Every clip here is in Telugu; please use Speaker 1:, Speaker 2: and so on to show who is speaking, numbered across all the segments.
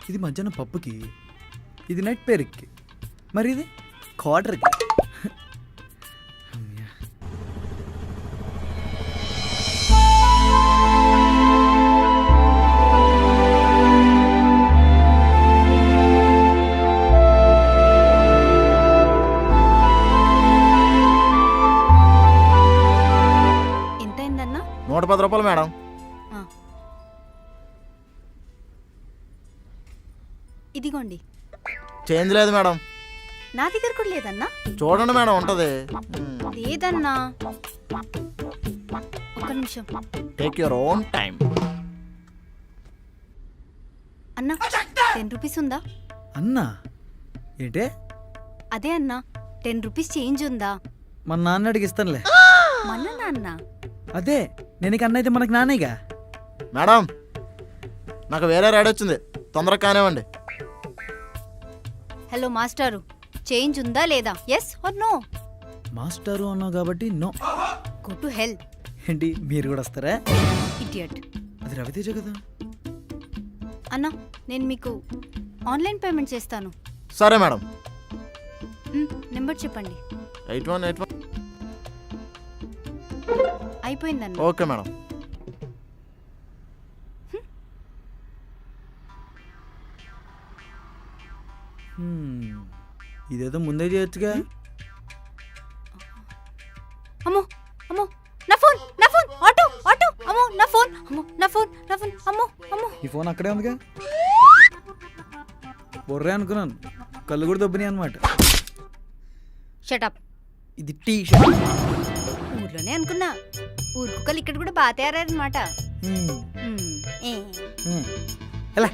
Speaker 1: ఇది మధ్యాహ్నం పప్పుకి, ఇది నైట్ పేరుకి, మరి ఇది క్వార్టర్కి.
Speaker 2: ఎంతైందన్నా?
Speaker 3: 110 రూపాయలు మేడం.
Speaker 2: ఇదిగోండి.
Speaker 3: చేంజ్ లేదు మేడం.
Speaker 2: నా దగ్గర కూడా లేదన్నా.
Speaker 3: చూడండి మేడం, ఉంటది.
Speaker 2: లేదన్నా, ఒక్క నిమిషం.
Speaker 3: Take your own time.
Speaker 2: అన్నా 10 రూపీస్ ఉందా?
Speaker 1: అన్నా ఏంటే?
Speaker 2: అదే అన్నా 10 రూపీస్ చేంజ్ ఉందా?
Speaker 1: మన నాన్న అడిగి ఇస్తానులే.
Speaker 2: మన నాన్న?
Speaker 1: అదే నేను అన్న అయితే మనకు నానేగా.
Speaker 3: మేడం నాకు వేరే రైడ్ వచ్చింది, తొందరగా కానివ్వండి.
Speaker 2: హలో మాస్టారు, చేంజ్ ఉందా లేదా? Yes or no?
Speaker 1: మాస్టారు అన్నావు కాబట్టి నో.
Speaker 2: Go to hell.
Speaker 1: ఏంటి మీరు కూడా వస్తారా?
Speaker 2: ఇడియట్.
Speaker 1: అది రవితేజ కదా.
Speaker 2: అన్నా నేను మీకు ఆన్లైన్ పేమెంట్ చేస్తాను.
Speaker 3: సరే మేడం.
Speaker 2: నెంబర్ చెప్పండి.
Speaker 3: 8181.
Speaker 2: అయిపోయిందన్న.
Speaker 3: Okay madam.
Speaker 1: ఇదేదో ముందే చేయొచ్చుగా.
Speaker 2: అమ్మో అమ్మో నా ఫోన్, నా ఫోన్, ఆటో ఆటో, అమ్మో నా ఫోన్, అమ్మో నా ఫోన్, నా ఫోన్, అమ్మో అమ్మో.
Speaker 1: ఈ ఫోన్ అక్కడే ఉందిగా. బొర్రే అనుకున్నాను, కళ్ళు కూడా దొబ్బినాయి అనమాట.
Speaker 2: షటప్.
Speaker 1: ఇది టీ షర్ట్.
Speaker 2: ఊర్లోనే అనుకున్నా, ఊరు కుక్కలు ఇక్కడ కూడా బాగా తయారన్నమాట.
Speaker 1: ఎలా?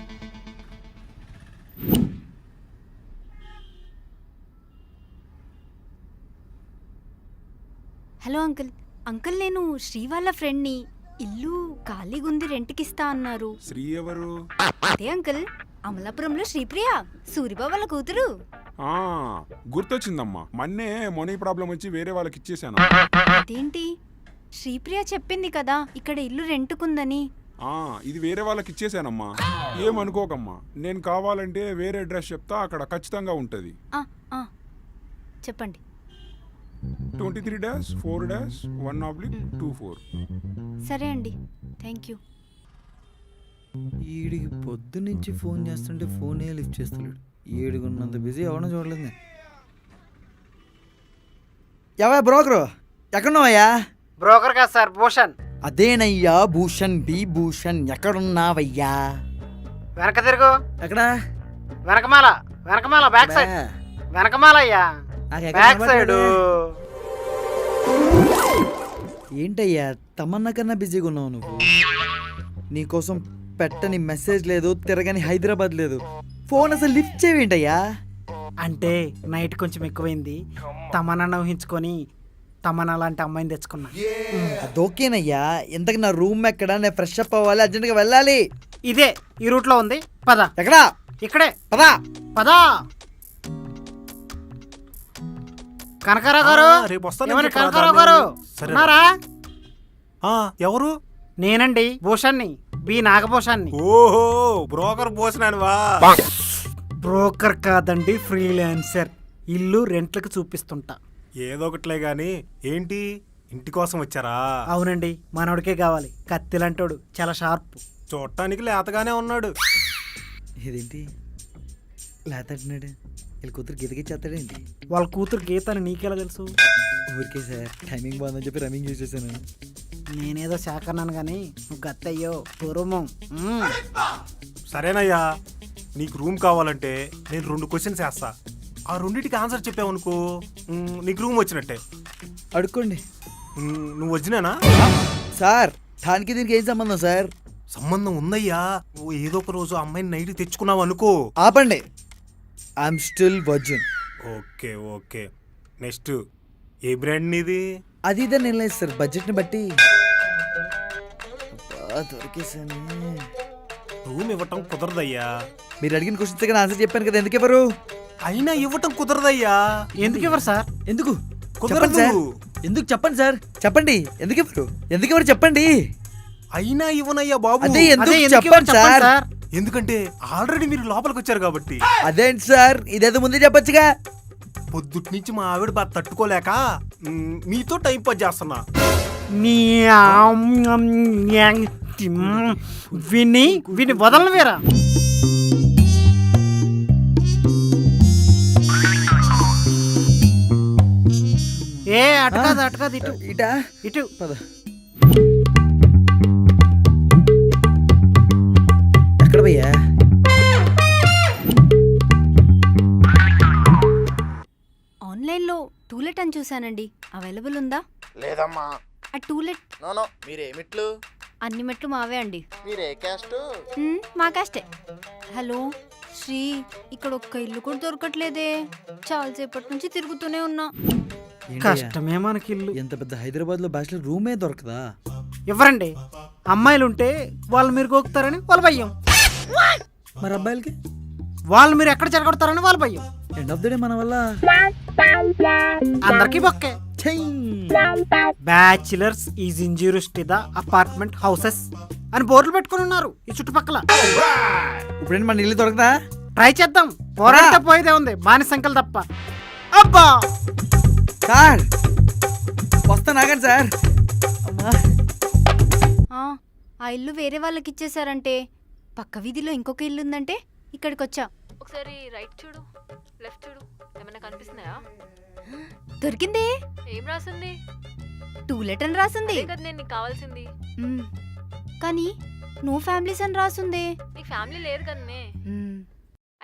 Speaker 2: Hello uncle. అంకుల్ నేను శ్రీ వాళ్ళ ఫ్రెండ్ని. ఇల్లు ఖాళీగా ఉంది, రెంట్కి ఇస్తా అన్నారు.
Speaker 4: శ్రీ ఎవరు?
Speaker 2: అదే అంకుల్, అమలాపురంలో శ్రీప్రియ, సూరిబాబు వాళ్ళ కూతురు.
Speaker 4: గుర్తొచ్చిందమ్మా, మొన్నే మనీ ప్రాబ్లం వచ్చి వేరే వాళ్ళకి ఇచ్చేసాను.
Speaker 2: అదేంటి? శ్రీప్రియ చెప్పింది కదా ఇక్కడ ఇల్లు రెంట్కుందని.
Speaker 4: ఇది వేరే వాళ్ళకి ఇచ్చేసానమ్మా, ఏమనుకోకమ్మా. నేను కావాలంటే వేరే అడ్రస్ చెప్తా, అక్కడ ఖచ్చితంగా ఉంటది.
Speaker 2: చెప్పండి.
Speaker 4: 23-4-1/24.
Speaker 2: సరే అండి, థ్యాంక్ యూ.
Speaker 1: ఈడికి పొద్దు నుంచి ఫోన్ చేస్తుంటే ఫోనే లిఫ్ట్ చేస్తలేడు. ఏడుగున్నంత బిజీ ఎవడో చూడలేదు. ఎవా బ్రోకరు? ఎక్కడున్నావయ్యా?
Speaker 5: బ్రోకర్ కాదు సార్, భూషణ్.
Speaker 1: అదేనయ్యా భూషణ్, బి భూషణ్. ఎక్కడున్నావయ్యా?
Speaker 5: వెనక తిరుగు.
Speaker 1: ఎక్కడా?
Speaker 5: వెనకమాల, వెనకమాల, బ్యాక్ సైడ్. వెనకమాల అయ్యా, బ్యాక్ సైడ్.
Speaker 1: ఏంటయ్యా తమన్నా కన్నా బిజీగా ఉన్నావు నువ్వు? నీకోసం పెట్టని మెసేజ్ లేదు, తిరగని హైదరాబాద్ లేదు. ఫోన్ అసలు లిఫ్ట్ చేయవేంటయ్యా?
Speaker 5: అంటే నైట్ కొంచెం ఎక్కువైంది, తమన్నా ఊహించుకొని తమన్నా లాంటి అమ్మాయిని తెచ్చుకున్నా.
Speaker 1: అదోకేనయ్యా. ఎంతకు నా రూమ్ ఎక్కడ? నేను ఫ్రెష్ అప్ అవ్వాలి, అర్జెంట్గా వెళ్ళాలి.
Speaker 5: ఇదే ఈ రూట్ లో ఉంది, పద.
Speaker 1: ఎక్కడా?
Speaker 5: ఇక్కడే,
Speaker 1: పదా
Speaker 5: పదా. కనకారావు గారు, కనకారావు గారు ఉన్నారా?
Speaker 6: ఎవరు?
Speaker 5: నేనండి, భూషణ్ని, బి నాగభూషణ్ని.
Speaker 6: ఓహో, బ్రోకర్ భూషణానివా?
Speaker 5: బ్రోకర్ కాదండి, ఫ్రీలాన్సర్. ఇల్లు రెంట్లకు చూపిస్తుంటా.
Speaker 6: ఏదో ఒకట్లే గాని, ఏంటి ఇంటి కోసం వచ్చారా?
Speaker 5: అవునండి, మనోడికే కావాలి. కత్తిలంటోడు, చాలా షార్ప్.
Speaker 6: చూడటానికి లేతగానే ఉన్నాడు.
Speaker 1: ఇదేంటి లేతడినాడు? వీళ్ళ కూతురు గితగిచ్చేస్తాడేంటి?
Speaker 5: వాళ్ళ కూతురు గీత అని నీకెలా తెలుసు?
Speaker 1: ఊరికే సార్, టైమింగ్ బాగుందని చెప్పి రన్నింగ్ యూజ్ చేశాను.
Speaker 5: నేనేదో శాఖన్నాను గాని నువ్వు గత్తయ్యో పూర్వమం.
Speaker 6: సరేనయ్యా, నీకు రూమ్ కావాలంటే నేను 2 క్వశ్చన్స్ వేస్తా. ఆ రెండింటికి ఆన్సర్ చెప్పావనుకో నీకు రూమ్ వచ్చినట్టే.
Speaker 1: అడుక్కోండి.
Speaker 6: నువ్వు వచ్చినానా?
Speaker 1: సార్ దానికి దీనికి ఏం సంబంధం సార్?
Speaker 6: సంబంధం ఉందయ్యా. నువ్వు ఏదో ఒక రోజు అమ్మాయిని నైట్ తెచ్చుకున్నావు అనుకో.
Speaker 1: ఆపండి. I'm still virgin.
Speaker 6: Okay okay. Next, A brand నీది?
Speaker 1: అది ఇదే నేను లేదు సార్, బడ్జెట్ని బట్టి. దొరికేసాను.
Speaker 6: రూమ్ ఇవ్వటం కుదరదయ్యా.
Speaker 1: మీరు అడిగిన క్వశ్చన్స్ ఆన్సర్ చెప్పాను కదా, ఎందుకు ఎవరు?
Speaker 6: అయినా ఇవ్వటం కుదరదయ్యా.
Speaker 5: ఎందుకు ఎవరు సార్?
Speaker 1: ఎందుకు
Speaker 6: కుదరదు.
Speaker 1: ఎందుకు చెప్పండి సార్, చెప్పండి. ఎందుకు ఎవరు? ఎందుకు ఎవరు చెప్పండి.
Speaker 6: అయినా ఇవ్వనయ్యా బాబు.
Speaker 1: అదే ఎందుకు చెప్పండి సార్.
Speaker 6: ఎందుకంటే ఆల్రెడీ మీరు లోపలికి వచ్చారు కాబట్టి.
Speaker 1: అదేంటి సార్, ఇదేదో ముందే చెప్పొచ్చుగా.
Speaker 6: పొద్దుటి నుంచి మా ఆవిడ బాధ తట్టుకోలేక మీతో టైం పాస్ చేస్తున్నా.
Speaker 5: విని వదలను వేరా. ఏ అటకాదు ఇటు
Speaker 1: ఇటా
Speaker 5: ఇటు.
Speaker 1: పద. ఎక్కడ భయ్యా?
Speaker 2: ఆన్లైన్లో టూలెట్ అని చూశానండి, అవైలబుల్ ఉందా?
Speaker 3: లేదమ్మా.
Speaker 2: ఆ టూలెట్
Speaker 3: నో మీరేమిట్లు?
Speaker 2: అన్ని మెట్లు మావే అండి.
Speaker 3: మీరే క్యాస్ట్?
Speaker 2: మా కాస్టే. హలో శ్రీ, ఇక్కడ ఒక్క ఇల్లు కూడా దొరకట్లేదే. చాలాసేపటి నుంచి తిరుగుతూనే ఉన్నా.
Speaker 1: ఏంటయ్యా,
Speaker 5: కష్టమే మనకి ఇల్లు.
Speaker 1: ఎంత పెద్ద హైదరాబాద్ లో బ్యాచిలర్ రూమే దొరకదా?
Speaker 5: ఎవరండి అమ్మాయిలు ఉంటే వాళ్ళు మీరు గోకుతారని వాళ్ళ భయం,
Speaker 1: మరి అబ్బాయిలకి
Speaker 5: వాళ్ళు మీరు ఎక్కడ చెడగొడతారని వాళ్ళ భయం.
Speaker 1: ఎండ్ ఆఫ్ ద డే మన వల్ల
Speaker 5: అందరికీ బొక్కే.
Speaker 1: ఛై!
Speaker 5: Bachelors is injurious to the apartment houses అని బోర్డులు పెట్టుకుని ఉన్నారు ఈ చుట్టుపక్కల.
Speaker 1: ఇప్పుడేంటి మన ఇల్లు దొరకదా?
Speaker 5: ట్రై చేద్దాం, పోరాడితే పోయేదే ఉంది, బానిసంకలు తప్ప. అబ్బా
Speaker 1: సార్ వస్తా, నాగండి సార్. అమ్మా,
Speaker 2: ఆ ఇల్లు వేరే వాళ్ళకి ఇచ్చేసారంటే, పక్క వీధిలో ఇంకొక ఇల్లు ఉందంటే ఇక్కడికి వచ్చా.
Speaker 7: ఒకసారి రైట్ చూడు, లెఫ్ట్ చూడు, ఏమైనా కనిపిస్తున్నాయా?
Speaker 2: దొరికిందే.
Speaker 7: ఏం రాసింది?
Speaker 2: టూలెట్ అని రాసింది.
Speaker 7: అదే కదా నేను నీకు కావాల్సింది.
Speaker 2: మ్మ్. కానీ నో ఫ్యామిలీస్ అని రాసుంది.
Speaker 7: నీకు ఫ్యామిలీ లేదు కదనే.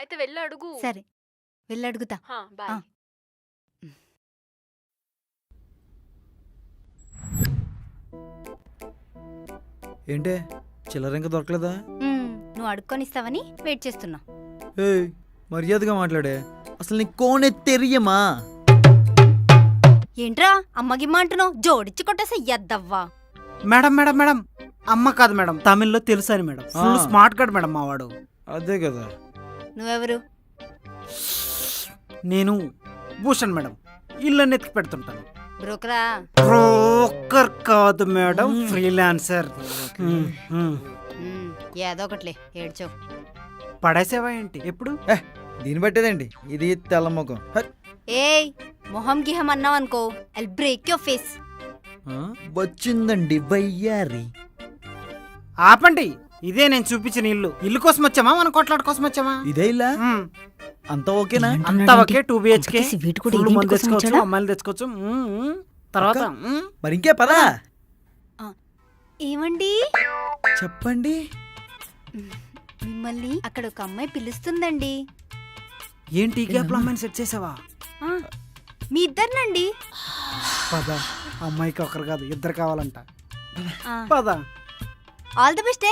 Speaker 7: అయితే వెళ్ళి అడుగు.
Speaker 2: సరే వెళ్ళి అడుగుతా.
Speaker 7: బాయ్.
Speaker 2: ఆ.
Speaker 1: ఏంటే చిల్లర ఇంకా దొరకలేదా?
Speaker 2: నువ్వు అడుక్కొని ఇస్తావని వెయిట్ చేస్తున్నా.
Speaker 1: ఏయ్, మర్యాదగా మాట్లాడే. అసలు నీకు కోనే తెరియమా?
Speaker 2: ఏంట్రా అమ్మగిమ్మ అంటున్నావు? జోడిచ్చి కొట్టేసా ఎద్దవ్వా.
Speaker 5: మేడం మేడం మేడం, అమ్మ కాదు మేడం, తమిళ్లో తెలుసు అని madam. Full smart guard madam మావాడు.
Speaker 1: అదే కదా.
Speaker 2: నువ్వెవరు?
Speaker 5: నేను భూషణ్ మేడం, ఇల్లు ఎత్తికి పెడుతుంటాను.
Speaker 2: బ్రోకరా?
Speaker 5: బ్రోకర్ కాదు మేడం, ఫ్రీలాన్సర్.
Speaker 2: ఏదో ఒకట్లే ఏడ్చావు.
Speaker 5: పడేసేవా ఏంటి ఎప్పుడు?
Speaker 1: దీన్ని బట్టేదండి, ఇది తెల్ల ముఖం. హట్.
Speaker 2: ఏయ్, మొహం గిహం అన్నావు అనుకో, ఐల్ బ్రేక్ యువర్ ఫేస్.
Speaker 1: వచ్చిందండి వయ్యారి.
Speaker 5: ఆపండి, ఇదే నేను చూపించిన ఇల్లు. ఇల్లు కోసం వచ్చామా మన కొట్లాట కోసం వచ్చామా?
Speaker 1: ఇదే ఇలా అంతా ఓకేనా?
Speaker 5: అంతా ఓకే. 2 BHK,
Speaker 2: వీటి కూడా
Speaker 5: ఫుల్
Speaker 2: ఇదేంటి
Speaker 5: మంది
Speaker 2: కోసం
Speaker 5: తెచ్చుకోవచ్చు,
Speaker 2: వచ్చాడా?
Speaker 5: అమ్మాయిలు తెచ్చుకోవచ్చు. తర్వాత
Speaker 1: మరి ఇంకే పదా.
Speaker 2: ఏమండి
Speaker 1: చెప్పండి.
Speaker 2: మిమ్మల్ని అక్కడ ఒక అమ్మాయి పిలుస్తుందండి.
Speaker 5: ఏంటి ఈ గ్యాప్ లో అమ్మాయిని సెట్ చేసావా?
Speaker 2: ఆ, మీ ఇద్దరినండి.
Speaker 5: పద, అమ్మాయికి ఒకరు కాదు ఇద్దరు కావాలంట.
Speaker 2: ఆ,
Speaker 5: పద.
Speaker 2: All the best.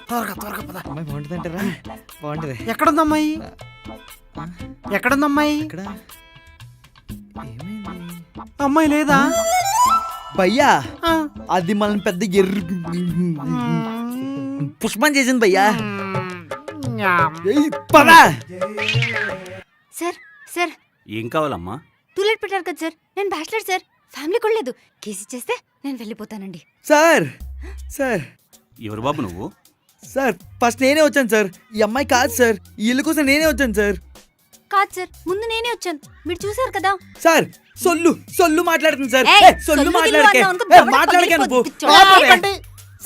Speaker 5: త్వరగా త్వరగా పద.
Speaker 1: అమ్మాయి బాగుంటుంది అంటారా? బాగుంటుంది.
Speaker 5: ఎక్కడుంది అమ్మాయి? ఎక్కడుంది అమ్మాయి?
Speaker 1: ఇక్కడ ఏమైంది?
Speaker 5: అమ్మాయి లేదా?
Speaker 1: భయ్యా,
Speaker 5: ఆ.
Speaker 1: అది మనం పెద్ద ఎర్రి పుష్పం చేసింది భయ్యా. ఏయ్, పదా.
Speaker 2: సార్ సార్,
Speaker 8: ఏం కావాలమ్మా?
Speaker 2: టూలెట్ పెట్టారు కదా సార్. నేను బ్యాచిలర్ సార్, ఫ్యామిలీ కూడా లేదు. కేసు ఇచ్చేస్తే నేను వెళ్ళిపోతానండి.
Speaker 1: సార్ సార్
Speaker 8: ఎవరు బాబు నువ్వు?
Speaker 1: సార్ ఫస్ట్ నేనే వచ్చాను సార్. ఈ అమ్మాయి కాదు సార్, ఈ ఇల్లు కోసం నేనే వచ్చాను సార్.
Speaker 2: కాదు సార్, ముందు నేనే వచ్చాను, మీరు చూసారు కదా.
Speaker 1: సార్ సొల్లు మాట్లాడుతుంది సార్.
Speaker 2: ఏయ్,
Speaker 1: ఏయ్, సొల్లు
Speaker 2: సొల్లు
Speaker 1: మాట్లాడకే.
Speaker 2: గిల్లు అన్నావు,
Speaker 1: ఏయ్,
Speaker 2: దవడ
Speaker 1: మాట్లాడకే నువ్వు.
Speaker 2: పగిలిపోద్ది.
Speaker 5: ఆపండి.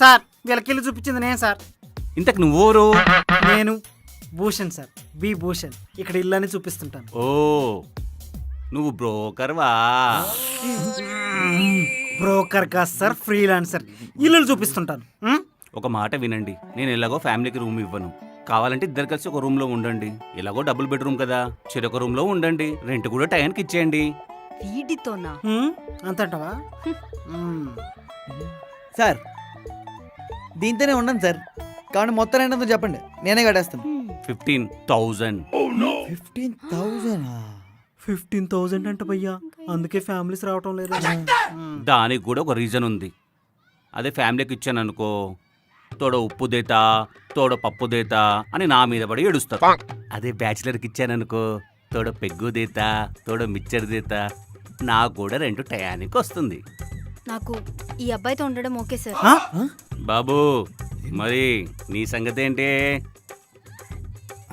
Speaker 5: సార్ వీళ్ళకి ఇల్లు చూపించింది నేను సార్.
Speaker 8: ఇంతకు నువ్వెవరు?
Speaker 5: నేను భూషణ్ సార్, బి భూషణ్. ఇక్కడ ఇల్లు అని చూపిస్తుంటాను.
Speaker 8: ఓ, నువ్వు బ్రోకర్వా?
Speaker 5: బ్రోకర్ కాదు సార్, ఫ్రీలాన్సర్. ఇల్లు చూపిస్తుంటాను.
Speaker 8: ఒక మాట వినండి, నేను ఎలాగో ఫ్యామిలీకి రూమ్ ఇవ్వను. కావాలంటే ఇద్దరు కలిసి ఒక రూమ్ లో ఉండండి. ఎలాగో డబుల్ బెడ్రూమ్ కదా, చెరొక రూమ్ లో ఉండండి. రెంట్ కూడా టైంకి ఇచ్చేయండి.
Speaker 2: వీడితోనా?
Speaker 5: అంతటవా?
Speaker 1: సార్ దీంతోనే ఉండను సార్. కాబట్టి మొత్తం ఏంటో చెప్పండి, నేనే కట్టేస్తాను.
Speaker 8: 15,000.
Speaker 1: 15,000?
Speaker 5: 15,000 అంటే భయ్యా, అందుకే ఫ్యామిలీస్ రావటం లేదు.
Speaker 8: దానికి కూడా ఒక రీజన్ ఉంది. అదే ఫ్యామిలీకి ఇచ్చాను అనుకో, తోడ ఉప్పు దేతా, తోడ పప్పు దేతా అని నా మీద పడి ఏడుస్తారు. అదే బ్యాచిలర్కి ఇచ్చాననుకో, తోడ పెగ్గు దేతా, తోడ మిక్చర్ దేతా, నాకు కూడా రెంట్ టయానికి వస్తుంది.
Speaker 2: నాకు ఈ అబ్బాయితో ఉండడం ఓకే సార్.
Speaker 8: బాబు, మరి నీ సంగతి ఏంటి?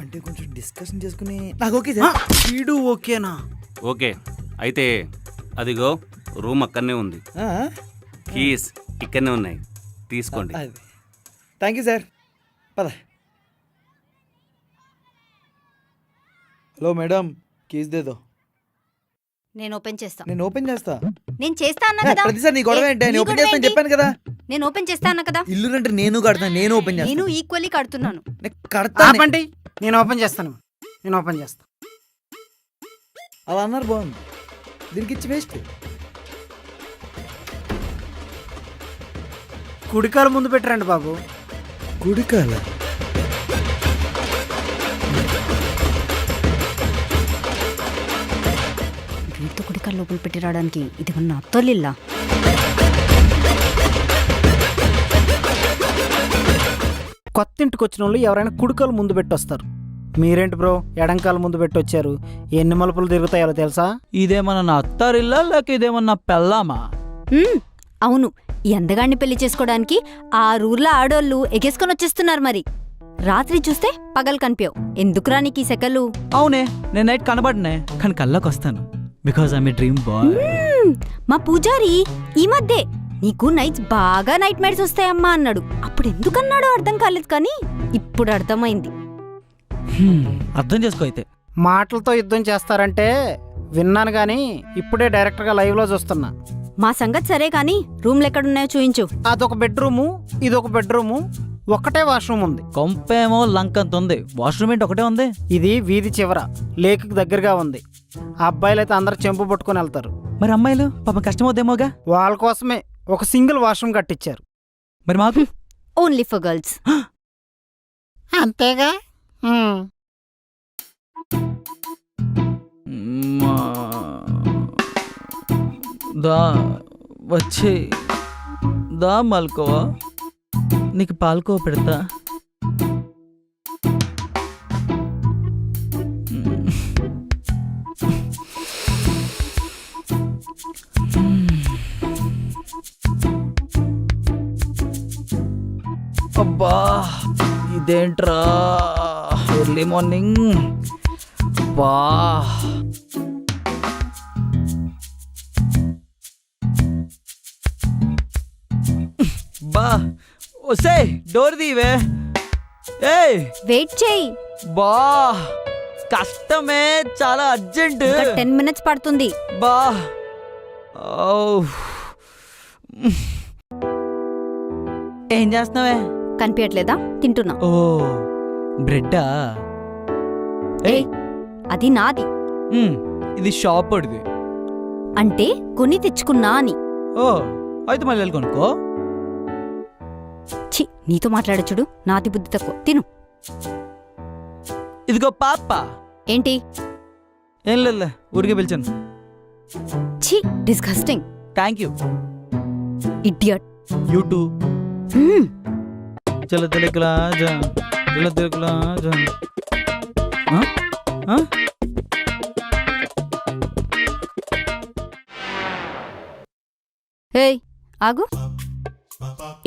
Speaker 1: అంటే కొంచెం డిస్కషన్ చేసుకుని నాకు ఓకే సార్.
Speaker 5: వీడు ఓకేనా?
Speaker 8: ఓకే అయితే అదిగో రూమ్ అక్కడనే ఉంది, కీస్ ఇక్కడనే ఉన్నాయి, తీసుకోండి.
Speaker 1: Thank you sir. పద. హలో మేడం, కీస్ దేదో.
Speaker 2: నేను ఓపెన్ చేస్తా.
Speaker 1: నేను ఓపెన్ చేస్తా.
Speaker 2: నేను చేస్తా అన్నా కదా.
Speaker 1: ప్రతిసారి నీ గొడవ ఏంటి? నేను ఓపెన్ చేస్తాను చెప్పాను కదా.
Speaker 2: నేను ఓపెన్ చేస్తా అన్నా కదా.
Speaker 1: ఇల్లు అంటే నేను కడతాను, నేను ఓపెన్
Speaker 2: నేను
Speaker 1: చేస్తాను.
Speaker 2: ఈక్వల్లీ కడుతున్నాను.
Speaker 1: నేను కడతాను.
Speaker 5: ఆపండి, నేను ఓపెన్ చేస్తాను. నేను ఓపెన్ చేస్తా.
Speaker 1: అలా అన్నారు బాగుంది. దీనికి ఇచ్చి వేస్ట్.
Speaker 5: కుడికాలు ముందు పెట్టరండి బాబు.
Speaker 1: కుడికాల
Speaker 2: వీటితో కుడికాలు లోపల పెట్టి రావడానికి ఇది ఉన్న అత్తోలిల్లా.
Speaker 5: కొత్త ఇంటికి వచ్చిన వాళ్ళు ఎవరైనా కుడికాలు ముందు పెట్టి వస్తారు. మీరేంటి బ్రో ఎడంకాలు ముందు పెట్టి వచ్చారు? ఎన్ని మలుపులు తిరుగుతాయో తెలుసా?
Speaker 9: ఇదేమన్నా నా అత్తారిల్లా లేక ఇదేమన్నా పెళ్ళామా?
Speaker 2: అవును, ఈ అందగాన్ని పెళ్లి చేసుకోవడానికి ఆ ఊర్లో ఆడోళ్ళు ఎగేసుకొని వచ్చేస్తున్నారు. మరి రాత్రి చూస్తే పగలు కనిపించవు. ఎందుకురా నీకు ఈ సెకలు?
Speaker 9: అవునే, నేను నైట్ కనబడనే కానీ కళ్ళకి వస్తాను. Because I dream boy.
Speaker 2: మా పూజారి ఈ మధ్య నీకు నైట్స్ బాగా నైట్ మైట్స్ వస్తాయమ్మా అన్నాడు. అప్పుడు ఎందుకన్నాడో అర్థం కాలేదు, కానీ ఇప్పుడు అర్థమైంది.
Speaker 9: అర్థం చేసుకో అయితే.
Speaker 5: మాటలతో యుద్ధం చేస్తారంటే విన్నాను కానీ ఇప్పుడే డైరెక్ట్గా లైవ్లో చూస్తున్నా.
Speaker 2: మా సంగతి సరే కానీ రూమ్లు ఎక్కడున్నాయో చూయించు.
Speaker 5: అదొక బెడ్రూము, ఇదొక బెడ్రూము, ఒక్కటే వాష్రూమ్ ఉంది.
Speaker 9: కొంపేమో లంకంత ఉంది, వాష్రూమ్ ఏంటి ఒకటే ఉంది.
Speaker 5: ఇది వీధి చివర లేక్కి దగ్గరగా ఉంది. ఆ అబ్బాయిలు అయితే అందరు చెంపు పట్టుకొని వెళ్తారు.
Speaker 9: మరి అమ్మాయిలు పాపం కష్టమవుదేమోగా.
Speaker 5: వాళ్ళ కోసమే ఒక సింగిల్ వాష్రూమ్ కట్టించారు.
Speaker 9: మరి మాకు
Speaker 2: ఓన్లీ ఫర్ గర్ల్స్.
Speaker 5: అంతేగా.
Speaker 9: దా వచ్చి దా మల్కోవా, నీకు పాల్కోవ పెడతా. అబ్బా ఇదేంట్రా ఎర్లీ మార్నింగ్. బా బా ఒసే డోర్ దీవే. ఏయ్
Speaker 2: వెయిట్ చేయి.
Speaker 9: బా కష్టమే, చాలా అర్జెంట్.
Speaker 2: 10 minutes పడుతుంది.
Speaker 9: బా ఏం చేస్తున్నావే?
Speaker 2: కనిపించట్లేదా? తింటున్నా.
Speaker 9: ఓ బ్రెడ్డా?
Speaker 2: ఏయ్, అది నాది.
Speaker 9: ఇది షాప్ పడిది
Speaker 2: అంటే కొని తెచ్చుకున్నా అని.
Speaker 9: ఓ అయితే మళ్ళీ వెళ్ళి కొనుక్కో.
Speaker 2: ఛీ, నీతో మాట్లాడచ్చుడు. నాది బుద్ధి తక్కువ. తిను.
Speaker 9: ఇదిగో పాప.
Speaker 2: ఏంటి?
Speaker 9: ఏం లేదు, ఊరికే పిలిచాను.
Speaker 2: ఛీ, disgusting.
Speaker 9: Thank you.
Speaker 2: Idiot.
Speaker 9: You two. చలో తెలుగులా జా, చలో తెలుగులా జా.
Speaker 2: ఏయ్ ఆగు.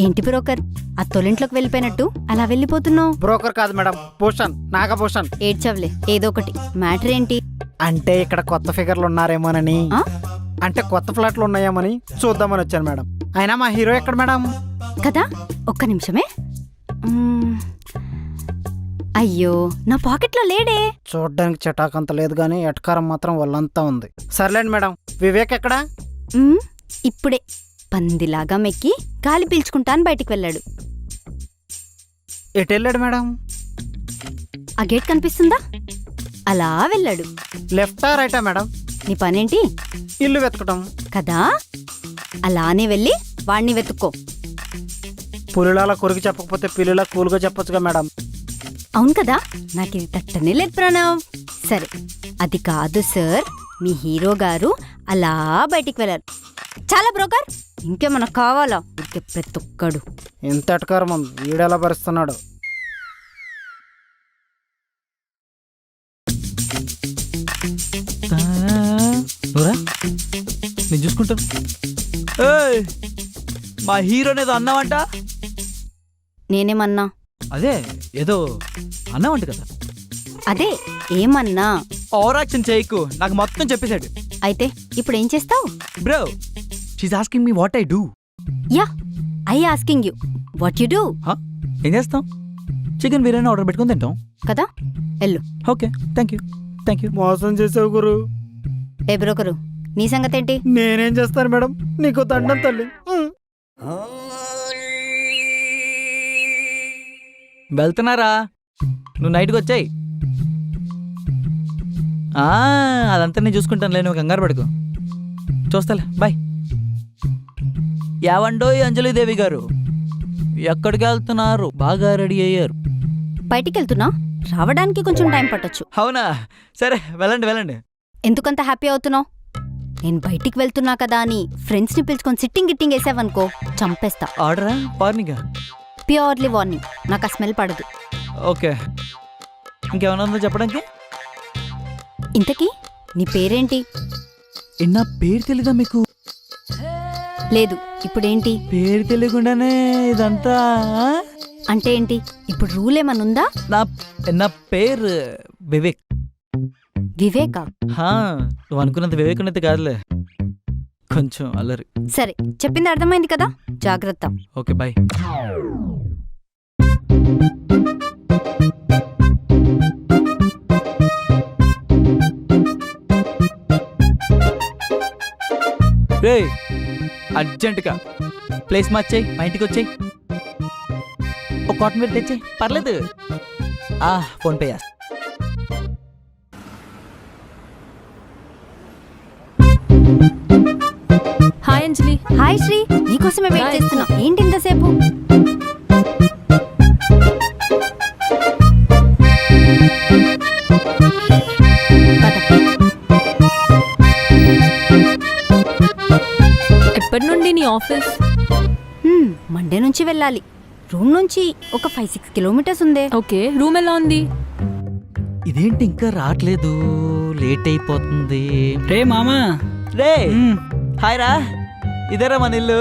Speaker 2: ఏంటి బ్రోకర్, అత్తోలింట్లోకి వెళ్ళిపోయినట్టు అలా వెళ్ళిపోతున్నావు?
Speaker 5: బ్రోకర్ కాదు మేడం, భూషణ్, నాగభూషణ్.
Speaker 2: ఏడ్చవలే, ఏదో ఒకటి. మ్యాటర్ ఏంటి?
Speaker 5: అంటే ఇక్కడ కొత్త ఫిగర్లు ఉన్నారేమోనని,
Speaker 2: ఆ?
Speaker 5: అంటే కొత్త ఫ్లాట్లు ఉన్నాయేమని చూద్దామని వచ్చాను మేడం. అయినా మా హీరో ఎక్కడ మేడం?
Speaker 2: కదా, ఒక్క నిమిషమే. అయ్యో, నా పాకెట్లో లేడే.
Speaker 5: చూడ్డానికి చటాకంత లేదు కానీ ఎటకారం మాత్రం వాళ్ళంతా ఉంది. సర్లేండి మేడం, వివేక్ ఎక్కడా?
Speaker 2: ఇప్పుడే పందిలాగా మెక్కి గాలి పీల్చుకుంటాను బయటికి వెళ్ళాడు.
Speaker 5: ఎటు వెళ్ళాడు మేడం?
Speaker 2: ఆ గేట్ కనిపిస్తుందా? అలా వెళ్ళాడు.
Speaker 5: లెఫ్టా రైటా మేడం?
Speaker 2: నీ పనేంటి?
Speaker 5: ఇల్లు వెతకటం
Speaker 2: కదా, అలానే వెళ్ళి వాణ్ణి వెతుక్కో.
Speaker 5: పులిలాలా కొరికి చెప్పకపోతే పిల్లిలా కూల్గా చెప్పొచ్చుగా మేడం.
Speaker 2: అవును కదా, నాకు ఇది తట్టనే లేదు ప్రణవ్. సరే, అది కాదు సార్, మీ హీరో గారు అలా బయటికి వెళ్ళారు. చాలా బ్రోకర్, ఇంకేమన్నా కావాలా? ఇంకే ప్రతి ఒక్కడు
Speaker 5: ఎంత ఎటకారం వీడెలా భరిస్తున్నాడు.
Speaker 9: నేను చూసుకుంటాను. ఏయ్, మా హీరోనేదో అన్నావంట?
Speaker 2: నేనేమన్నా?
Speaker 9: అదే ఏదో అన్నావంట కదా.
Speaker 2: అదే ఏమన్నా?
Speaker 9: ఓవర్ యాక్షన్ చేయకు, నాకు మొత్తం చెప్పేశాడు.
Speaker 2: అయితే ఇప్పుడు ఏం చేస్తావు?
Speaker 9: Bro, she's asking me what I do.
Speaker 2: Yeah, I asking you what you do.
Speaker 9: ఏం చేస్తాం? చికెన్ బిర్యానీ ఆర్డర్ పెట్టుకుని తింటాం
Speaker 2: కదా, ఎల్లు.
Speaker 9: Okay, thank you. Thank you.
Speaker 5: మోసం చేసావు గురు.
Speaker 2: ఏ బ్రోకరు, నీ సంగతి ఏంటి?
Speaker 5: నేనేం చేస్తాను మేడం, నీకు దండం తల్లి.
Speaker 9: వెళ్తున్నారా? నువ్వు నైట్కి వచ్చాయి. అదంతా నేను చూసుకుంటానులే, నువ్వు కంగారు పడుకో. చూస్తాలే, బాయ్. యావండోయ్ అంజలిదేవి గారు, ఎక్కడికి వెళ్తున్నారు? బాగా రెడీ అయ్యారు.
Speaker 2: బయటికి వెళ్తున్నా, రావడానికి కొంచెం టైం పట్టొచ్చు.
Speaker 9: అవునా? సరే, వెళ్ళండి వెళ్ళండి.
Speaker 2: ఎందుకంత హ్యాపీ అవుతున్నావు? నేను బయటికి వెళ్తున్నా కదా అని ఫ్రెండ్స్ని పిలుచుకొని సిట్టింగ్ గిట్టింగ్ వేసావనుకో, చంపేస్తా.
Speaker 9: ఆర్డరా వార్నింగా?
Speaker 2: ప్యూర్లీ వార్నింగ్, నాకు ఆ స్మెల్ పడదు.
Speaker 9: ఓకే, ఇంకేమైనా ఉందో చెప్పడానికి?
Speaker 2: ఇంతకీ నీ పేరేంటి?
Speaker 9: నా పేరు తెలీదా మీకు?
Speaker 2: లేదు, ఇప్పుడేంటి?
Speaker 9: పేరు తెలియకుండానే ఇదంతా?
Speaker 2: అంటే ఏంటి ఇప్పుడు? రూల్ ఏమనుందా?
Speaker 9: నా పేరు వివేక్.
Speaker 2: వివేకా?
Speaker 9: నువ్వు అనుకున్నంత వివేక్ ఉన్నది కాదులే, కొంచెం అల్లరి.
Speaker 2: సరే, చెప్పింది అర్థమైంది కదా, జాగ్రత్త.
Speaker 9: Okay, bye. రే, అర్జెంటుగా ప్లేస్ మార్చేయి, మా ఇంటికి వచ్చేయి. ఒక కాటన్ వేర్ తెచ్చేయి, పర్లేదు. ఫోన్పే చేస్తా.
Speaker 7: హాయ్ అంజలి.
Speaker 2: హాయ్ శ్రీ, నీకోసమే వెయిట్ చేస్తున్నా. ఏంటి ఇంతసేపు?
Speaker 7: ఎప్పటి నుండి నీ ఆఫీస్?
Speaker 2: మండే నుంచి వెళ్ళాలి. రూమ్ నుంచి ఒక 5-6 కిలోమీటర్స్ ఉందే.
Speaker 7: ఓకే, రూమ్ ఎలా ఉంది?
Speaker 9: ఇదేంటి ఇంకా రావట్లేదు, లేట్ అయిపోతుంది.
Speaker 5: రే మామా.
Speaker 9: రే, హాయ్ రా. ఇదేరా మన ఇల్లు.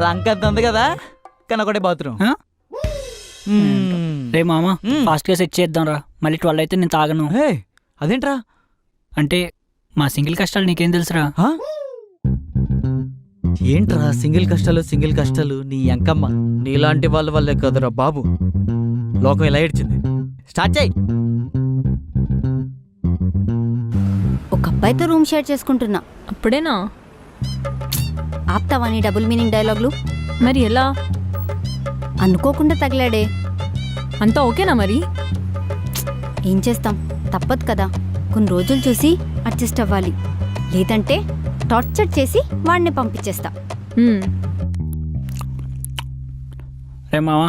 Speaker 9: లంక అంత ఉంది కదా, కానీ ఒకటే బాత్రూమ్.
Speaker 5: రే మామా, ఫాస్ట్గా సెట్ చేద్దాం రా. మళ్ళీ 12 అయితే నేను తాగను.
Speaker 9: అదేంట్రా?
Speaker 5: అంటే మా సింగిల్ కష్టాలు నీకేం తెలుసురా?
Speaker 9: ఏంట్రా సింగిల్ కష్టాలు? నీ ఎంకమ్మ, నీలాంటి వాళ్ళ వల్లే కదరా బాబు లోకం ఇలా ఏడ్చింది. స్టార్ట్ చేయి.
Speaker 2: ఒక అబ్బాయితో రూమ్ షేర్ చేసుకుంటున్నా.
Speaker 7: అప్పుడేనా?
Speaker 2: ఆప్తావా నీ డబుల్ మీనింగ్ డైలాగులు?
Speaker 7: మరి ఎలా?
Speaker 2: అనుకోకుండా తగిలాడే.
Speaker 7: అంతా ఓకేనా మరి?
Speaker 2: ఏం చేస్తాం, తప్పదు కదా. కొన్ని రోజులు చూసి అడ్జస్ట్ అవ్వాలి, లేదంటే టార్చర్ చేసి వాడిని పంపించేస్తా.
Speaker 5: రే మామా,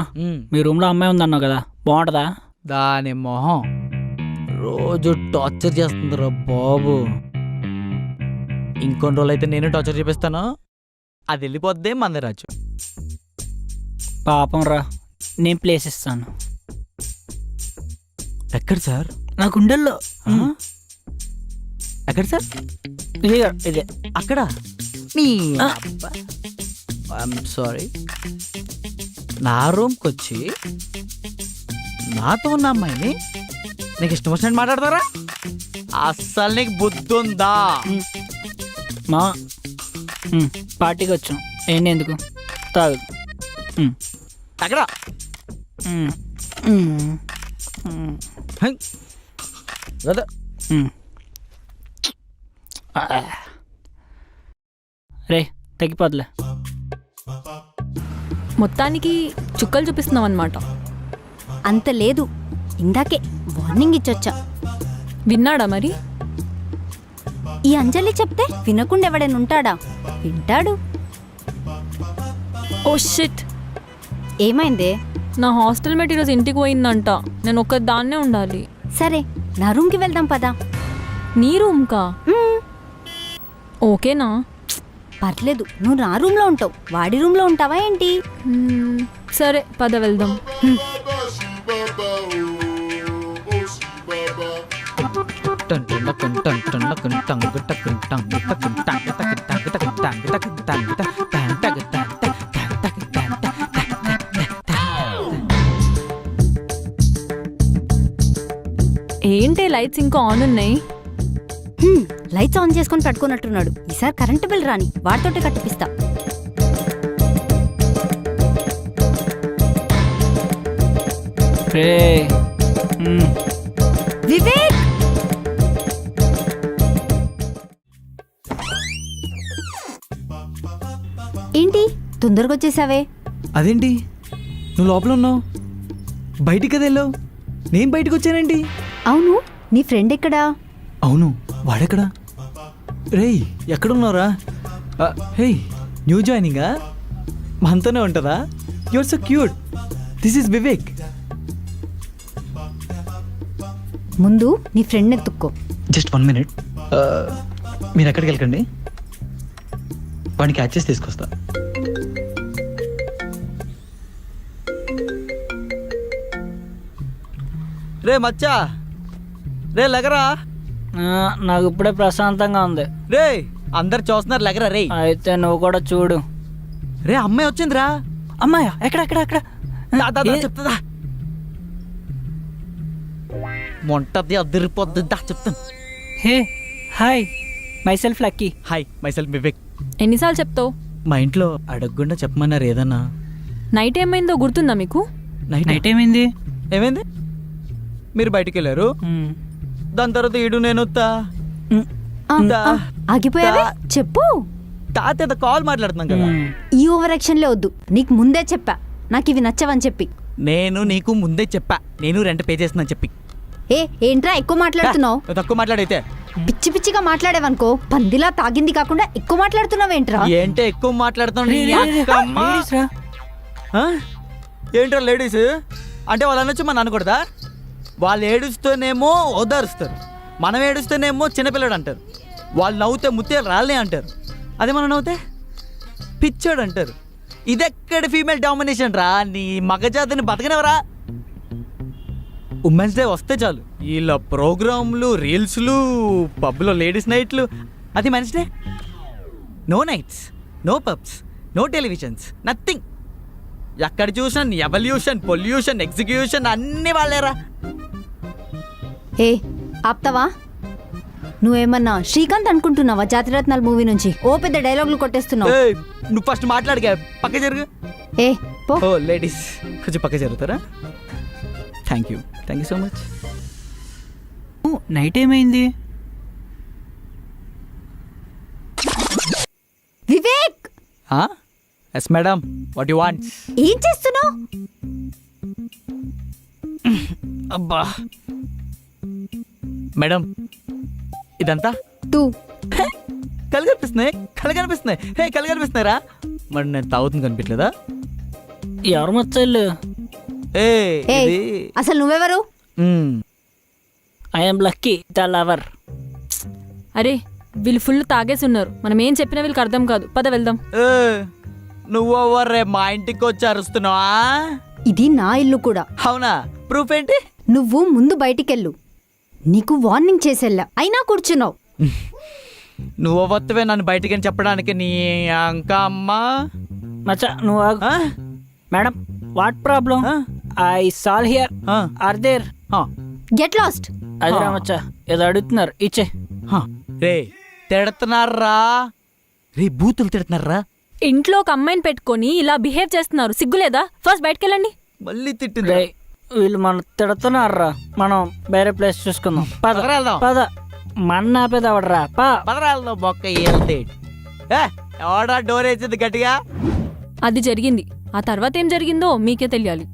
Speaker 5: మీ రూమ్లో అమ్మాయి ఉందన్నావు కదా, బాగుంటుందా?
Speaker 9: దాని మొహం రోజు టార్చర్ చేస్తుందిరా బాబు. ఇంకొన్ని రోజులు అయితే నేను టార్చర్ చేపిస్తాను, అది వెళ్ళిపోద్దే మందరాజు.
Speaker 5: పాపం రా, నేను ప్లేస్ ఇస్తాను.
Speaker 9: ఎక్కడ సార్?
Speaker 5: నా గుండెల్లో.
Speaker 9: ఎక్కడ సార్?
Speaker 5: ఇదే
Speaker 9: అక్కడ. ఐఎమ్ సారీ, నా రూమ్కి వచ్చి నాతో ఉన్న అమ్మాయిని నీకు ఇష్టం వచ్చినట్టు మాట్లాడతారా? అస్సలు నీకు బుద్ధి ఉందా?
Speaker 5: మా పార్టీకి వచ్చాం, ఏంటి ఎందుకు తాగు.
Speaker 9: అక్కడ
Speaker 5: రే, తగ్గిపోద్లే.
Speaker 7: మొత్తానికి చుక్కలు చూపిస్తున్నావు అనమాట.
Speaker 2: అంత లేదు, ఇందాకే వార్నింగ్ ఇచ్చొచ్చా.
Speaker 7: విన్నాడా మరి?
Speaker 2: ఈ అంజలి చెప్తే వినకుండా ఎవడైనా ఉంటాడా? వింటాడు.
Speaker 7: ఓ షిట్,
Speaker 2: ఏమైందే?
Speaker 7: నా హాస్టల్ మేట్ ఈరోజు ఇంటికి పోయిందంట. నేను ఒక్కదాన్నే ఉండాలి.
Speaker 2: సరే, నా రూమ్కి వెళ్దాం పదా.
Speaker 7: నీ రూమ్కా? ఓకేనా?
Speaker 2: పర్లేదు, నువ్వు నా రూమ్లో ఉంటావు, వాడి రూమ్లో ఉంటావా ఏంటి?
Speaker 7: సరే, పద వెళ్దాం. ఏంటి లైట్స్ ఇంకా ఆన్ ఉన్నాయి?
Speaker 2: లైట్స్ ఆన్ చేసుకొని పెట్టుకున్నట్టున్నాడు. ఈసారి కరెంటు బిల్ రాని వాటితోటే కట్టిపిస్తా. వివేక్, ఏంటి తొందరగా వచ్చేసావే?
Speaker 1: అదేంటి నువ్వు లోపల ఉన్నావు, బయటికి కదా వెళ్ళావు, నేను బయటకు వచ్చానండి.
Speaker 2: అవును, నీ ఫ్రెండ్ ఎక్కడా?
Speaker 1: అవును, వాడెక్కడా? రేయ్ ఎక్కడున్నారా? హే, న్యూ జాయినింగా? మనతోనే ఉంటుందా? Your so cute. This is Vivek.
Speaker 2: ముందు నీ ఫ్రెండ్ ఎత్తుక్కో.
Speaker 9: Just 1 minute. మీరు ఎక్కడికి వెళ్ళకండి, వాడిని క్యాచ్ చేసి తీసుకొస్తా.
Speaker 1: రే మచ్చా, రే లెగరా.
Speaker 5: నాకు ఇప్పుడే ప్రశాంతంగా ఉంది.
Speaker 1: రే అందరు చూస్తున్నారు, లెగరా. రే
Speaker 5: అయితే నువ్వు కూడా చూడు.
Speaker 1: రే అమ్మాయి వచ్చిందిరా.
Speaker 5: అమ్మాయా? ఎక్కడ ఎక్కడ ఎక్కడ?
Speaker 1: చెప్తుందా? మొంటది అదిరిపోద్ది, చెప్తాను.
Speaker 5: Hey hi, myself lucky.
Speaker 1: Hi, myself Vivek.
Speaker 7: ఎన్నిసార్లు చెప్తావు?
Speaker 1: మా ఇంట్లో అడగకుండా చెప్పమన్నారు ఏదన్నా.
Speaker 7: నైట్ ఏమైందో గుర్తుందా మీకు?
Speaker 5: నైట్ ఏమైంది?
Speaker 1: ఏమైంది? మీరు బయటికి వెళ్ళారు, దాని తర్వాత ఈడు నేను
Speaker 2: ఆగిపోయావే, చెప్పు.
Speaker 1: తాత కాల్ మాట్లాడుతున్నాం కదా.
Speaker 2: ఈ ఓవర్ యాక్షన్లే వద్దు. నీకు ముందే చెప్పా నాకు ఇవి నచ్చవని చెప్పి.
Speaker 1: నేను నీకు ముందే చెప్పా, నేను రెంట్ పే చేస్తున్నా చెప్పి.
Speaker 2: ఏంట్రా ఎక్కువ మాట్లాడుతున్నావు?
Speaker 1: తక్కువ మాట్లాడైతే
Speaker 2: పిచ్చి పిచ్చిగా మాట్లాడేవనుకో. పందిలా తాగింది కాకుండా ఎక్కువ మాట్లాడుతున్నావేంట్రా?
Speaker 1: ఏంటే ఎక్కువ మాట్లాడుతున్నావు? ఏంట్రా లేడీస్ అంటే వాళ్ళు అనొచ్చు, మనం అనకూడదా? వాళ్ళు ఏడుస్తూనేమో ఓదారుస్తారు, మనం ఏడుస్తూనేమో చిన్నపిల్లడు అంటారు. వాళ్ళు నవ్వుతే ముత్తే రాళ్ళే అంటారు, అదే మనం నవ్వుతే పిచ్చాడు అంటారు. ఇదెక్కడ ఫీమేల్ డామినేషన్ రా? నీ మగజాతిని బతకనవరా? ఉమెన్స్ డే వస్తే చాలు వీళ్ళ ప్రోగ్రాంలు, రీల్స్లు, పబ్లో లేడీస్ నైట్లు. అది men's day, no nights, no pubs, no televisions, nothing. ఎక్కడ చూసాను ఎవల్యూషన్, పొల్యూషన్, ఎగ్జిక్యూషన్ అన్నీ వాళ్ళేరా.
Speaker 2: ఆప్తావా? నువ్వేమన్నా శ్రీకాంత్ అనుకుంటున్నావా? జాతిరత్నాలు మూవీ నుంచి ఓ పెద్ద డైలాగులు కొట్టేస్తున్నావు.
Speaker 1: నువ్వు ఫస్ట్ మాట్లాడగా పక్క జరుగు.
Speaker 2: పో.
Speaker 1: ఓ లేడీస్ కొంచెం పక్క జరుగుతారా? Thank you so much.
Speaker 5: Night ఏమైంది?
Speaker 2: Vivek.
Speaker 1: Yes madam, what you want?
Speaker 2: ఏం చేస్తున్నావు?
Speaker 1: అబ్బా మేడం, ఇదంతా కళ్ళు కనిపిస్తున్నాయి, కళ్ళు కనిపిస్తున్నారా? మరి నేను తాగుతుంది కనిపించలేదా?
Speaker 5: ఎవరు మచ్చలు?
Speaker 2: అసలు నువ్వెవరు?
Speaker 5: I'm lucky the lover.
Speaker 7: అరే వీళ్ళు ఫుల్ తాగేసి ఉన్నారు, మనం ఏం చెప్పినా వీళ్ళకి అర్థం కాదు. పద వెళ్దాం.
Speaker 1: నువ్వెవర్రే మా ఇంటికి వచ్చి అరుస్తున్నావా?
Speaker 2: ఇది నా ఇల్లు కూడా.
Speaker 1: అవునా? ప్రూఫ్ ఏంటి?
Speaker 2: నువ్వు ముందు బయటికెళ్ళు, నీకు వార్నింగ్ చేసేళ్ళా, అయినా కూర్చున్నావు.
Speaker 1: నువ్వు వత్తవే నన్ను బయటికి చెప్పడానికి. నీ అంక అమ్మ
Speaker 5: మచ్చా నువ్వు madam, what problem? I shall here or there.
Speaker 2: Get lost.
Speaker 5: అదిరా మచ్చా, ఏదో అడుగుతున్నారు, ఇచ్చే.
Speaker 1: రే తిడుతున్నారా? రే బూతులు తిడుతున్నారా?
Speaker 7: ఇంట్లో ఒక అమ్మాయిని పెట్టుకొని ఇలా బిహేవ్ చేస్తున్నారు, సిగ్గులేదా? ఫస్ట్ బయటకెళ్ళండి.
Speaker 1: మళ్ళీ తిట్టింది.
Speaker 5: వీళ్ళు మనం తిడుతున్నారా, మనం వేరే ప్లేస్ చూసుకుందాం. పద పద, మన ఆపేది అవడరా.
Speaker 1: పదరాలతో బొక్క వెళ్తే ఎవడా డోర్ వేసింది గట్టిగా?
Speaker 7: అది జరిగింది, ఆ తర్వాత ఏం జరిగిందో మీకే తెలియాలి.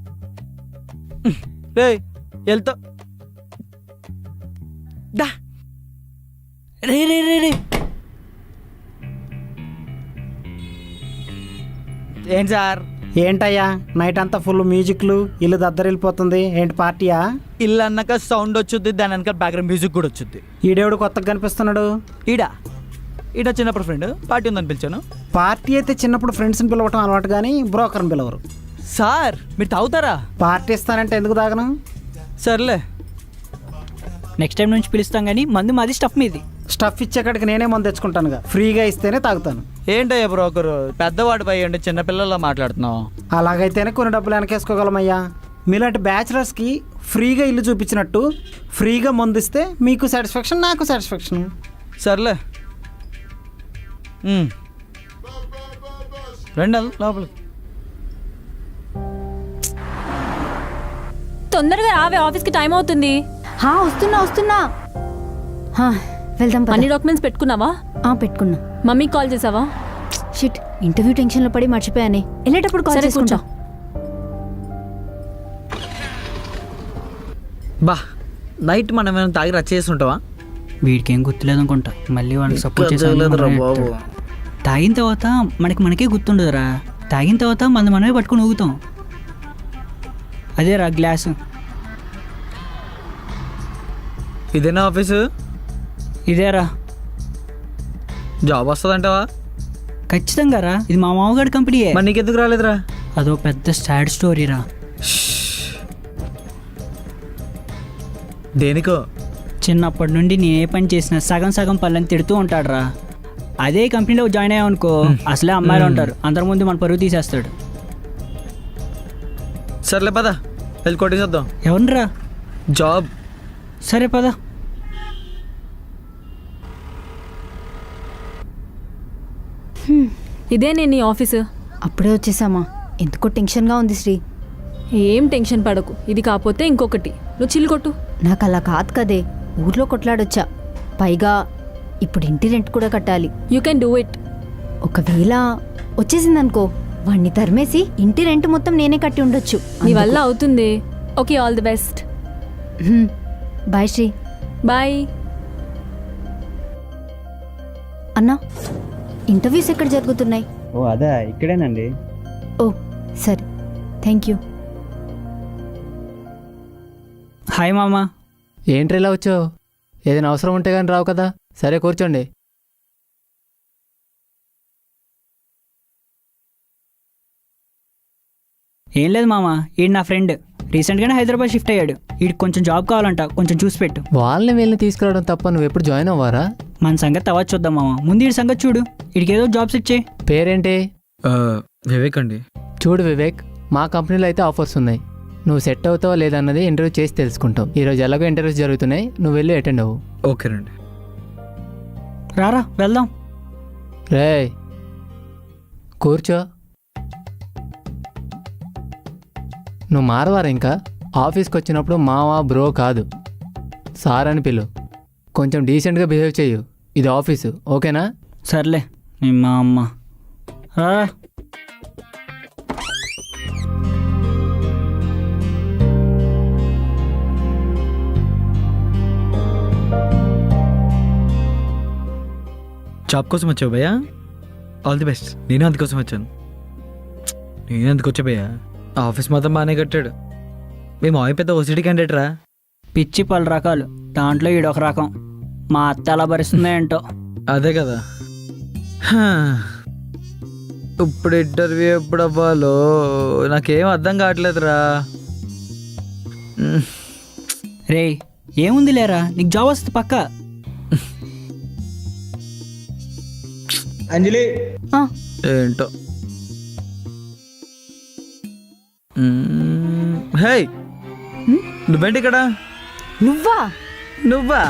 Speaker 1: వెళ్తా
Speaker 5: రే రే రే రే.
Speaker 1: ఏంటి సార్?
Speaker 5: ఏంటయ్యా నైట్ అంతా ఫుల్ మ్యూజిక్లు, ఇల్లు దద్దరిల్లిపోతుంది. ఏంటి పార్టీయా?
Speaker 1: ఇల్లు అన్నాక సౌండ్ వచ్చుద్ది, దాని వెనక బ్యాక్గ్రౌండ్ మ్యూజిక్ కూడా వచ్చుద్ది.
Speaker 5: ఈడేవుడు కొత్తగా కనిపిస్తున్నాడు.
Speaker 1: ఈడ చిన్నప్పుడు ఫ్రెండ్, పార్టీ ఉందని పిలిచాను.
Speaker 5: పార్టీ అయితే చిన్నప్పుడు ఫ్రెండ్స్ని పిలవటం అలవాటు, కానీ బ్రోకర్ని పిలవరు.
Speaker 1: సార్ మీరు తాగుతారా?
Speaker 5: పార్టీ ఇస్తానంటే ఎందుకు తాగను?
Speaker 1: సర్లే,
Speaker 5: నెక్స్ట్ టైం నుంచి పిలుస్తాం, కానీ మందు మాది, స్టఫ్ మీది. స్టఫ్ ఇచ్చేకాడికి నేనే మందు తెచ్చుకుంటానుగా, ఫ్రీగా ఇస్తేనే తాగుతాను.
Speaker 1: ఏంటయ్యా బ్రోకరు, పెద్దవాడు పోయి చిన్నపిల్లల్లో మాట్లాడుతున్నావు?
Speaker 5: అలాగైతేనే కొన్ని డబ్బులు వెనకేసుకోగలమయ్యా. మీలాంటి బ్యాచిలర్స్కి ఫ్రీగా ఇల్లు చూపించినట్టు ఫ్రీగా మందు ఇస్తే మీకు సాటిస్ఫాక్షన్, నాకు సాటిస్ఫాక్షన్.
Speaker 1: సర్లే రండి లోపలికి.
Speaker 7: తొందరగా రావే, ఆఫీస్కి టైం అవుతుంది.
Speaker 2: వస్తున్నా వెళ్దాం పద.
Speaker 7: అన్ని డాక్యుమెంట్స్ పెట్టుకున్నావా?
Speaker 2: పెట్టుకున్నా.
Speaker 7: మమ్మీకి కాల్ చేసావా?
Speaker 2: షిట్, ఇంటర్వ్యూ టెన్షన్లో పడి మర్చిపోయానే. వెళ్ళేటప్పుడు కాల్
Speaker 7: సరే,
Speaker 2: చేసుకుంటా.
Speaker 1: బా నైట్ మనం ఏమైనా తాగి రచ్చ చేసి ఉంటావా?
Speaker 10: వీడికి ఏం గుర్తులేదు అనుకుంటా. మళ్ళీ వాళ్ళకి సపోర్ట్
Speaker 1: లేదురా బాబు.
Speaker 10: చేసి తాగిన తర్వాత మనకే గుర్తుండదురా. తాగిన తర్వాత మనమే పట్టుకుని ఊగుతాం. అదేరా గ్లాసు.
Speaker 1: ఇదేనా ఆఫీసు?
Speaker 10: ఇదేరా.
Speaker 1: జాబ్ వస్తుందంటావా?
Speaker 10: ఖచ్చితంగా రా, ఇది మా మామగారి కంపెనీయే.
Speaker 1: మరి నీకెందుకు రాలేదురా?
Speaker 10: అదో పెద్ద సాడ్ స్టోరీరా.
Speaker 1: దేనికో?
Speaker 10: చిన్నప్పటి నుండి నేను ఏ పని చేసినా సగం సగం పనులని తిడుతూ ఉంటాడు రా. అదే కంపెనీలో జాయిన్ అయ్యామనుకో, అసలే అమ్మాయిలు ఉంటారు, అందరి ముందు మన పరువు తీసేస్తాడు.
Speaker 1: సర్లే పద, వెళ్ళి కొట్టేసేద్దాం.
Speaker 10: ఎవరిరా?
Speaker 1: జాబ్.
Speaker 10: సరే పద.
Speaker 7: ఇదే నేను నీ ఆఫీసు.
Speaker 2: అప్పుడే వచ్చేసామా? ఎందుకో టెన్షన్గా ఉంది శ్రీ.
Speaker 7: ఏం టెన్షన్ పడకు, ఇది కాకపోతే ఇంకొకటి. నువ్వు చిల్లు కొట్టు.
Speaker 2: నాకు అలా కాదు కదే, ఊర్లో కొట్లాడొచ్చా. పైగా ఇప్పుడు ఇంటి రెంట్ కూడా కట్టాలి.
Speaker 7: You can do it.
Speaker 2: ఒకవేళ వచ్చేసిందనుకో, వాడిని తరిమేసి ఇంటి రెంట్ మొత్తం నేనే కట్టి ఉండొచ్చు.
Speaker 7: నీ వల్ల అవుతుంది. Okay, all the best.
Speaker 2: Bye Sri.
Speaker 7: Bye.
Speaker 2: అన్నా, ఇంటర్వ్యూస్ ఎక్కడ జరుగుతున్నాయి?
Speaker 10: ఓ అదా, ఇక్కడేనండి.
Speaker 2: ఓ సరే, థ్యాంక్ యూ.
Speaker 10: హాయ్ మామా.
Speaker 11: ఏంట్రా ఇలా వచ్చావు? ఏదైనా అవసరం ఉంటే కానీ రావు కదా. సరే కూర్చోండి.
Speaker 10: ఏం లేదు మామా, ఈడు నా ఫ్రెండ్. రీసెంట్గానే హైదరాబాద్ షిఫ్ట్ అయ్యాడు. వీడికి కొంచెం జాబ్ కావాలంట, కొంచెం చూసి పెట్టు.
Speaker 11: వాళ్ళని వీళ్ళని తీసుకురావడం తప్ప నువ్వు ఎప్పుడు జాయిన్ అవ్వారా?
Speaker 10: మన సంగతి తర్వాత చూద్దాం మామ. ముందు వీడి సంగతి చూడు. వీడికి ఏదో జాబ్స్ ఇచ్చే.
Speaker 11: పేరేంటి?
Speaker 1: వివేక్ అండి.
Speaker 11: చూడు వివేక్, మా కంపెనీలో అయితే ఆఫర్స్ ఉన్నాయి. నువ్వు సెట్ అవుతావా లేదన్నది ఇంటర్వ్యూ చేసి తెలుసుకుంటావు. ఈరోజు ఎలాగో ఇంటర్వ్యూస్ జరుగుతున్నాయి, నువ్వు వెళ్ళి అటెండ్ అవ్వు.
Speaker 1: ఓకేనండి.
Speaker 10: రారా వెళ్దాం.
Speaker 11: రే కూర్చో. నువ్వు మారవారా? ఇంకా ఆఫీస్కి వచ్చినప్పుడు మావా బ్రో కాదు, సార్ అని పిలు. కొంచెం డీసెంట్గా బిహేవ్ చెయ్యు. ఇది ఆఫీసు, ఓకేనా?
Speaker 10: సర్లే, మా అమ్మ. రారా.
Speaker 1: జాబ్ కోసం వచ్చావు భయ్యా? All the best. నేను అందుకోసం వచ్చాను. నేను అందుకు వచ్చా భయ్యా. ఆఫీస్ మాత్రం బాగానే కట్టాడు. మేము మావి పెద్ద ఓసిటీ క్యాండిడేట్ రా.
Speaker 10: పిచ్చి పలు రకాలు, దాంట్లో ఈడొక రకం. మా అత్త ఎలా భరిస్తుందో ఏంటో.
Speaker 1: అదే కదా. ఇప్పుడు ఇంటర్వ్యూ ఎప్పుడు అవ్వాలో నాకేం అర్థం కావట్లేదురా.
Speaker 10: రే ఏముంది లేరా, నీకు జాబ్ వస్తుంది పక్కా.
Speaker 1: అంజలి ఏంటో. హే, నువ్వేంటి ఇక్కడ?
Speaker 2: నువ్వా?